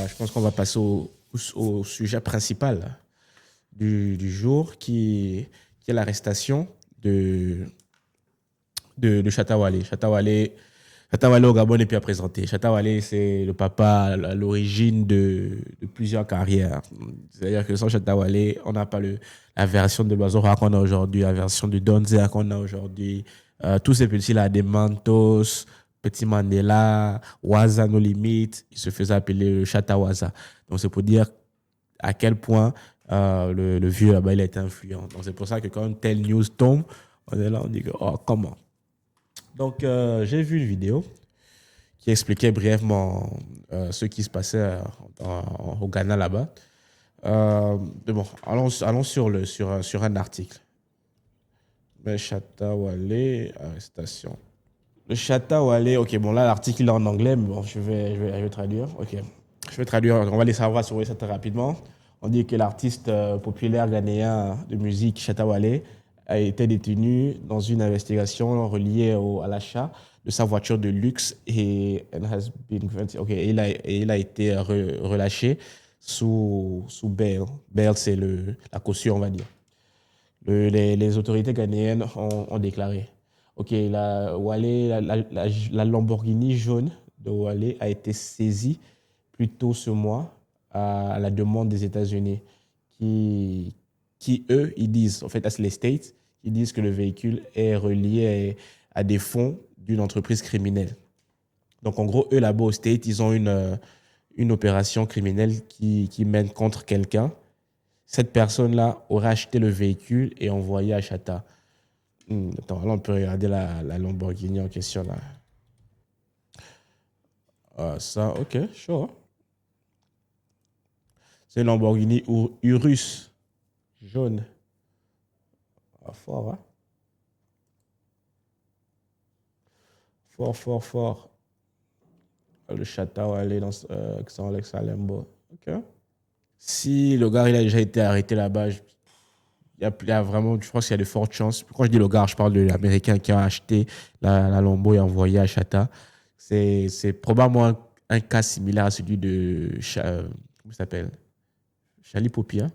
Je pense qu'on va passer au sujet principal du jour, qui est l'arrestation de Shatta Wale. Shatta Wale au Gabon n'est plus à présenter. Shatta Wale, c'est le papa à l'origine de plusieurs carrières. C'est-à-dire que sans Shatta Wale, on n'a pas la version de l'oiseau rare qu'on a aujourd'hui, la version de Donzer qu'on a aujourd'hui. Tous ces petits-là, des Mantos, Petit Mandela, Waza No Limit, il se faisait appeler le Shatta Waza. Donc c'est pour dire à quel point le vieux là-bas, il a été influent. Donc c'est pour ça que quand une telle news tombe, on est là, on dit que, oh, comment? Donc j'ai vu une vidéo qui expliquait brièvement ce qui se passait au Ghana là-bas. Mais bon, allons sur un article. Le Shatta Wale, arrestation. Le Shatta Wale, ok, bon là l'article il est en anglais, mais bon, je vais traduire. Ok, je vais traduire, on va les savoir sur ça très rapidement. On dit que l'artiste populaire ghanéen de musique Shatta Wale a été détenu dans une investigation reliée à l'achat de sa voiture de luxe et il a été relâché sous bail. Bail, c'est la caution, on va dire. Les autorités ghanéennes ont déclaré. Ok, la Lamborghini jaune de Wale a été saisie plus tôt ce mois à la demande des États-Unis qui, eux, ils disent, en fait, c'est les States, ils disent que le véhicule est relié à des fonds d'une entreprise criminelle. Donc, en gros, eux, là-bas, aux States, ils ont une opération criminelle qui mène contre quelqu'un. Cette personne-là aurait acheté le véhicule et envoyé à Shatta. Attends, là, on peut regarder la Lamborghini en question, là. Ça, ok, sure. C'est une Lamborghini Urus, jaune. Fort, hein? Fort, fort, fort. Le Shatta Wale dans son Alexa Lambo. Ok. Si le gars il a déjà été arrêté là-bas, il y a vraiment, je pense qu'il y a de fortes chances. Quand je dis le gars, je parle de l'Américain qui a acheté la Lambo et envoyé à Shatta. C'est probablement un cas similaire à celui de comment il s'appelle? Charlie Poppy, hein?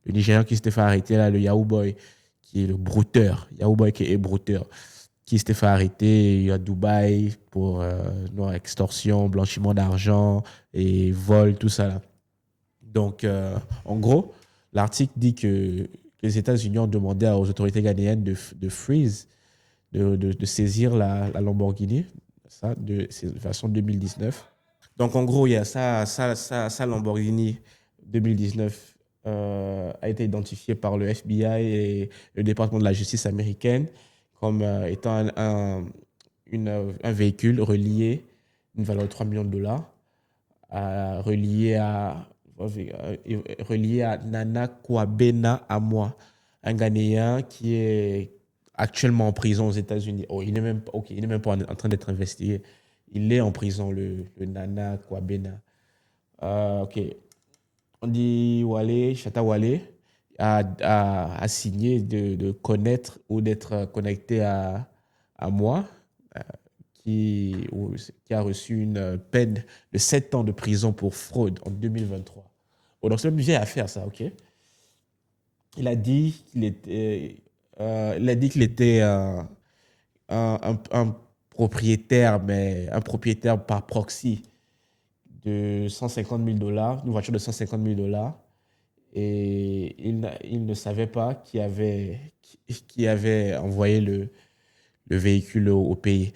Le Nigérian qui s'était fait arrêter là, le Yahoo Boy, qui est le brouteur. Yahoo Boy qui est brouteur, qui s'était fait arrêter à Dubaï pour extorsion, blanchiment d'argent et vol, tout ça là. Donc, en gros, l'article dit que les États-Unis ont demandé aux autorités ghanéennes de freeze, de saisir la Lamborghini, ça, c'est version 2019. Donc, en gros, il y a ça Lamborghini 2019 a été identifié par le FBI et le département de la justice américaine comme étant un véhicule relié, une valeur de 3 millions de dollars, relié à Nana Kwabena Amwa, un Ghanéen qui est actuellement en prison aux États-Unis. Oh, il n'est même pas en train d'être investigué. Il est en prison, le Nana Kwabena. Ok. On dit Shatta Wale a signé de connaître ou d'être connecté à moi, euh, qui a reçu une peine de 7 ans de prison pour fraude en 2023. Bon, donc c'est une vieille affaire, ça, ok? Il a dit qu'il était un propriétaire, mais un propriétaire par proxy de 150 000 dollars, une voiture de 150 000 dollars. Et il ne savait pas qui avait envoyé le véhicule au pays.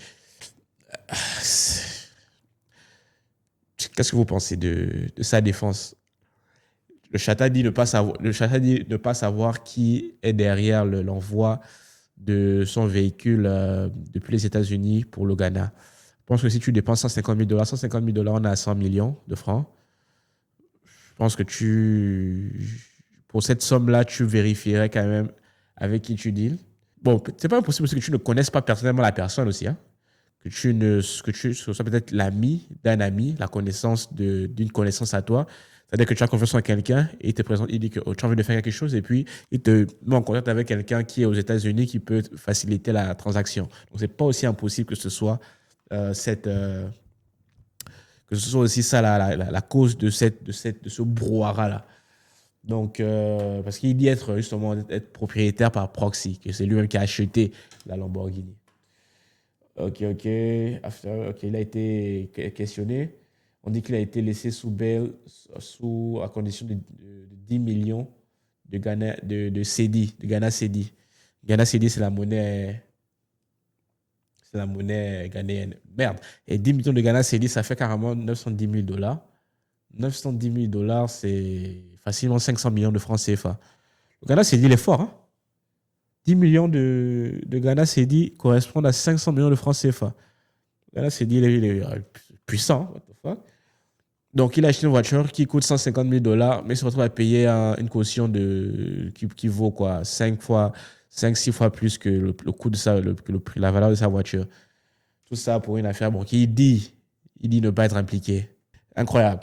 Qu'est-ce que vous pensez de sa défense? Le Shatta dit ne pas savoir qui est derrière l'envoi de son véhicule depuis les États-Unis pour le Ghana. Je pense que si tu dépenses 150 000 dollars, on a 100 millions de francs. Je pense que pour cette somme-là, tu vérifierais quand même avec qui tu deals. Bon, c'est pas impossible parce que tu ne connaisses pas personnellement la personne aussi, hein. Que tu sois peut-être l'ami d'un ami, la connaissance d'une connaissance à toi. C'est-à-dire que tu as confiance en quelqu'un et il te présente, il dit que tu as envie de faire quelque chose et puis il te met en contact avec quelqu'un qui est aux États-Unis qui peut faciliter la transaction. Donc, c'est pas aussi impossible que ce soit cette, que ce soit aussi ça la cause de ce brouhaha-là. Donc, parce qu'il dit être justement être propriétaire par proxy, que c'est lui-même qui a acheté la Lamborghini. Ok. Ok, il a été questionné. On dit qu'il a été laissé sous bail à condition de 10 millions de cedi, de Ghana cedi. Ghana cedi, c'est la monnaie ghanéenne. Merde. Et 10 millions de Ghana cedi, ça fait carrément 910 000 dollars. 910 000 dollars, c'est facilement 500 millions de francs CFA. Le Ghana cedi, il est fort, hein? 10 millions de Ghana cedi correspondent à 500 millions de francs CFA. Ghana cedi, il est puissant. What the fuck? Donc, il a acheté une voiture qui coûte 150 000 dollars, mais il se retrouve à payer une caution qui vaut quoi, 6 fois plus que le coût de ça, que le prix, la valeur de sa voiture. Tout ça pour une affaire bon, il dit ne pas être impliqué. Incroyable.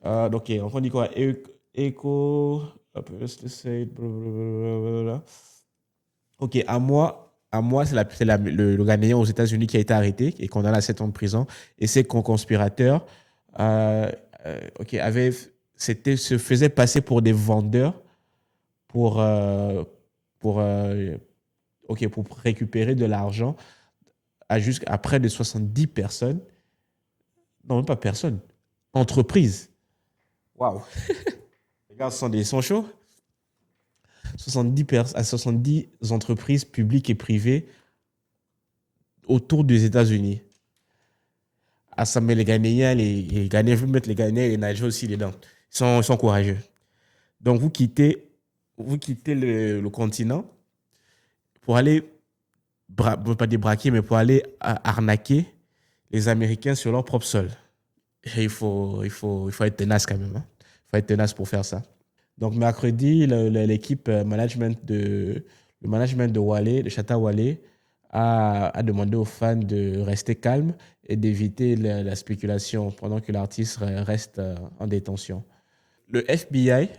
Donc, on dit quoi? Echo, ok, à moi le Ghanéen aux États-Unis qui a été arrêté et condamné à 7 ans de prison. Et ses conspirateurs euh, ok, se faisaient passer pour des vendeurs pour, pour, euh, pour récupérer de l'argent à près de 70 personnes. Non, même pas personnes. Entreprises. Waouh. Les gars sont chauds. 70 entreprises publiques et privées autour des États-Unis. À ça, mais les Ghanéens, les Ghanéens, je veux mettre les Ghanéens et les Nigériens aussi dedans. Ils sont courageux. Donc, vous quittez le continent pour aller, pas débraquer, mais pour aller arnaquer les Américains sur leur propre sol. Et il faut être tenace quand même. Hein. Il faut être tenace pour faire ça. Donc, mercredi, l'équipe le management de Wale, de Shatta Wale, a demandé aux fans de rester calmes et d'éviter la spéculation pendant que l'artiste reste en détention. Le FBI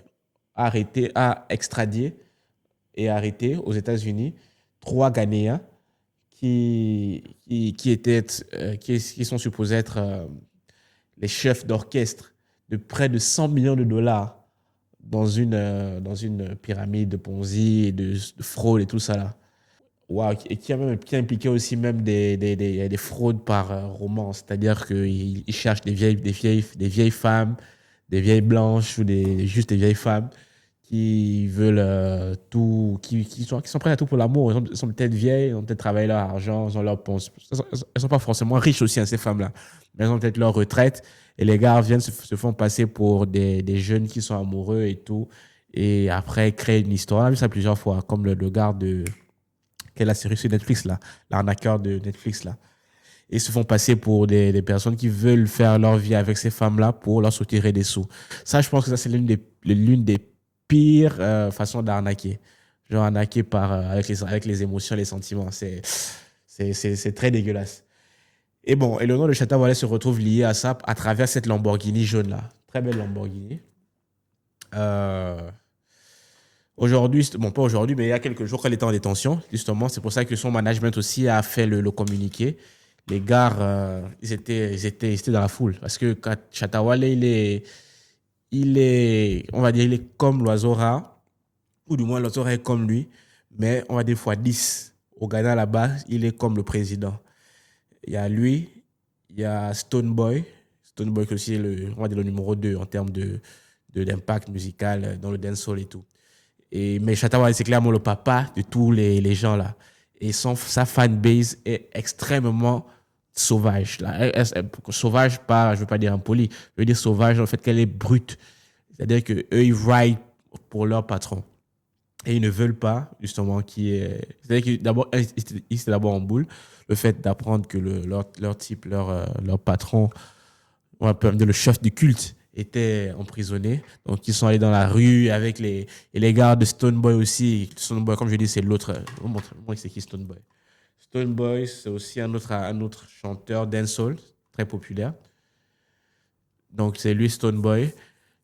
a extradé et arrêté aux États-Unis 3 Ghanéens qui sont supposés être les chefs d'orchestre de près de 100 millions de dollars dans une pyramide de Ponzi et de fraude et tout ça là. Wow, et qui a impliqué aussi même des fraudes par romance, c'est-à-dire qu'ils cherchent des vieilles femmes, des vieilles blanches ou juste des vieilles femmes qui veulent tout, qui sont prêtes à tout pour l'amour. Elles sont peut-être vieilles, elles ont peut-être travaillé leur argent, elles ont leur ponce. Elles sont pas forcément riches aussi, hein, ces femmes-là, mais elles ont peut-être leur retraite et les gars viennent se font passer pour des jeunes qui sont amoureux et tout, et après créer une histoire. On a vu ça plusieurs fois, comme le gars qui est la série sur Netflix là, l'arnaqueur de Netflix là. Et ils se font passer pour des personnes qui veulent faire leur vie avec ces femmes-là pour leur soutirer des sous. Ça, je pense que ça, c'est l'une des pires façons d'arnaquer. Genre arnaquer avec les émotions, les sentiments. C'est très dégueulasse. Et bon, et le nom de Shatta Wale se retrouve lié à ça à travers cette Lamborghini jaune-là. Très belle Lamborghini. Euh, Aujourd'hui, bon, pas aujourd'hui, mais il y a quelques jours qu'elle était en détention, justement. C'est pour ça que son management aussi a fait le communiqué. Les gars, ils étaient dans la foule. Parce que quand Shatta Wale, on va dire, il est comme l'oiseau rare, ou du moins l'oiseau rare est comme lui, mais on va dire fois 10. Au Ghana, là-bas, il est comme le président. Il y a lui, il y a Stonebwoy. Stonebwoy, qui est aussi on va dire le numéro 2 en termes d'impact musical dans le dancehall et tout. Mais Shatta Wale, c'est clairement le papa de tous les gens là. Et sa fanbase est extrêmement sauvage. Là. Sauvage, pas, je veux pas dire impoli, je veux dire sauvage dans le fait qu'elle est brute. C'est-à-dire qu'eux, ils ride pour leur patron. Et ils ne veulent pas, justement, c'est-à-dire que d'abord, ils étaient d'abord en boule. Le fait d'apprendre que leur type, leur patron, on peut dire le chef du culte, était emprisonné. Donc, ils sont allés dans la rue et les gars de Stonebwoy aussi. Stonebwoy, comme je dis, c'est l'autre. Moi, c'est qui Stonebwoy? Stonebwoy, c'est aussi un autre chanteur dancehall très populaire. Donc, c'est lui, Stonebwoy.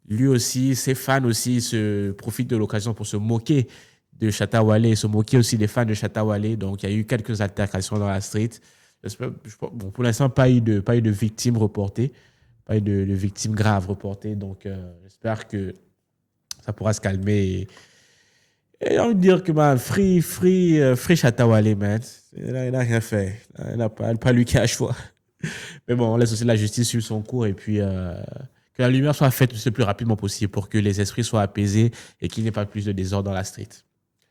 Lui aussi, ses fans aussi se profitent de l'occasion pour se moquer de Shatta Wale, se moquer aussi des fans de Shatta Wale. Donc, il y a eu quelques altercations dans la street. Bon, pour l'instant, pas eu de victimes reportées. pas eu de victimes graves reportées. Donc, j'espère que ça pourra se calmer. Et j'ai envie de dire que, man, free Chatawale, man. Il n'a rien fait. Il n'a pas lui qui a choix. Mais bon, on laisse aussi la justice suivre son cours et puis que la lumière soit faite le plus rapidement possible pour que les esprits soient apaisés et qu'il n'y ait pas plus de désordre dans la street.